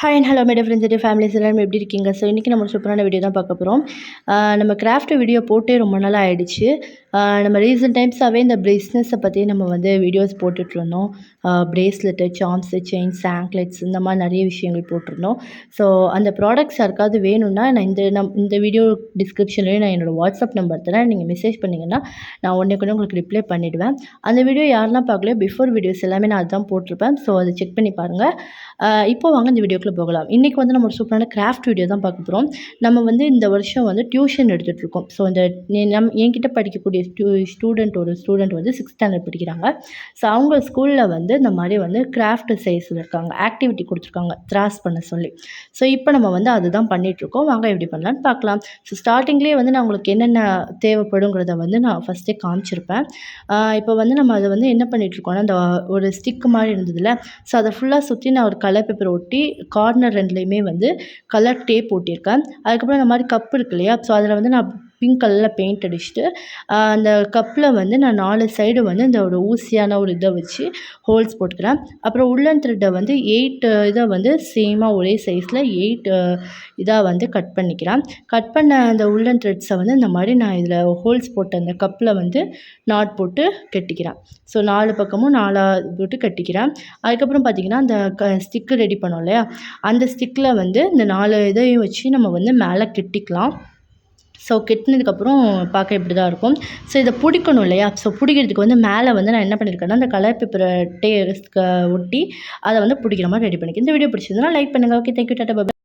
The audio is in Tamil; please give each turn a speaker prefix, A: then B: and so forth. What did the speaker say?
A: Hi and hello madam friends families எல்லாரும் எப்படி இருக்கீங்க? ஸோ இன்றைக்கி நம்ம ஒரு சூப்பரான வீடியோ தான் பார்க்க போகிறோம். நம்ம கிராஃப்ட் வீடியோ போட்டே ரொம்ப நாள் ஆகிடுச்சு. நம்ம ரீசெண்ட் டைம்ஸாகவே இந்த பிஸ்னஸை பற்றி நம்ம வந்து வீடியோஸ் போட்டுட்ருந்தோம். ப்ரேஸ்லெட்டு, சாம்ஸு, செயின்ஸ், ஆங்க்லெட்ஸ் இந்த மாதிரி நிறைய விஷயங்கள் போட்டிருந்தோம். ஸோ அந்த ப்ராடக்ட்ஸ் யாருக்காவது வேணும்னா நான் இந்த வீடியோ டிஸ்கிரிப்ஷன்லேயே நான் என்னோடய வாட்ஸ்அப் நம்பர் தரேன். நீங்கள் மெசேஜ் பண்ணிங்கன்னா நான் உடனே உங்களுக்கு ரிப்ளை பண்ணிவிடுவேன். அந்த வீடியோ யாரெல்லாம் பார்க்கலையோ பிஃபோர் வீடியோஸ் எல்லாமே நான் அதுதான் போட்டிருப்பேன். ஸோ அதை செக் பண்ணி பாருங்கள். இப்போ வாங்க இந்த வீடியோக்குள்ளே போகலாம். இன்றைக்கி வந்து நம்ம ஒரு சூப்பரான கிராஃப்ட் வீடியோ தான் பார்க்க போகிறோம். நம்ம வந்து இந்த வருஷம் வந்து டியூஷன் எடுத்துகிட்ருக்கோம். ஸோ இந்த என்கிட்ட படிக்கக்கூடிய ஸ்டூடெண்ட் வந்து 6th ஸ்டாண்டர்ட் படிக்கிறாங்க. ஸோ அவங்க ஸ்கூலில் வந்து இந்த மாதிரி வந்து கிராஃப்ட் செய்ய சொல்லியிருக்காங்க, ஆக்டிவிட்டி கொடுத்துருக்காங்க த்ராஸ் பண்ண சொல்லி. ஸோ இப்போ நம்ம வந்து அதுதான் பண்ணிகிட்ருக்கோம். வாங்க எப்படி பண்ணலான்னு பார்க்கலாம். ஸோ ஸ்டார்டிங்லேயே வந்து நான் உங்களுக்கு என்னென்ன தேவைப்படுங்கிறத வந்து நான் ஃபஸ்ட்டே காமிச்சிருப்பேன். இப்போ வந்து நம்ம அதை வந்து என்ன பண்ணிகிட்ருக்கோன்னா, அந்த ஒரு ஸ்டிக்கு மாதிரி இருந்ததில்ல, ஸோ அதை ஃபுல்லாக சுற்றி நான் ஒரு கலர் பேப்பர் ஒட்டி கார்னர் 2லேயுமே வந்து கலர் டேப் ஒட்டியிருக்கேன். அதுக்கப்புறம் இந்த மாதிரி கப் இருக்கு இல்லையா, ஸோ அதில் வந்து நான் பிங்க் கலரில் பெயிண்ட் அடிச்சுட்டு அந்த கப்பில் வந்து நான் 4 சைடு வந்து இந்த ஒரு ஊசியான ஒரு இதை வச்சு ஹோல்ஸ் போட்டுக்கிறேன். அப்புறம் உள்ளன் த்ரெட்டை வந்து 8 இதை வந்து சேமாக ஒரே சைஸில் 8 இதாக வந்து கட் பண்ணிக்கிறேன். கட் பண்ண அந்த உள்ளன் த்ரெட்ஸை வந்து இந்த மாதிரி நான் இதில் ஹோல்ஸ் போட்ட அந்த கப்பில் வந்து நாட் போட்டு கட்டிக்கிறேன். ஸோ 4 பக்கமும் 4 போட்டு கட்டிக்கிறேன். அதுக்கப்புறம் பார்த்திங்கன்னா அந்த ஸ்டிக்கு ரெடி பண்ணோம் இல்லையா, அந்த ஸ்டிக்கில் வந்து இந்த 4 இதையும் வச்சு நம்ம வந்து மேலே கட்டிக்கலாம். ஸோ கெட்டினதுக்கப்புறம் பார்க்க இப்படி தான் இருக்கும். ஸோ இதை பிடிக்கணும் இல்லையா, ஸோ பிடிக்கிறதுக்கு வந்து மேலே வந்து நான் என்ன பண்ணியிருக்கேன்னா, அந்த கலர் பேப்பரை ஒட்டி அதை வந்து பிடிக்கிற மாதிரி ரெடி பண்ணிக்கிறேன். இந்த வீடியோ பிடிச்சிருந்தனா லைக் பண்ணுங்கள். ஓகே, தேங்க்யூ, டாட்டா, பை.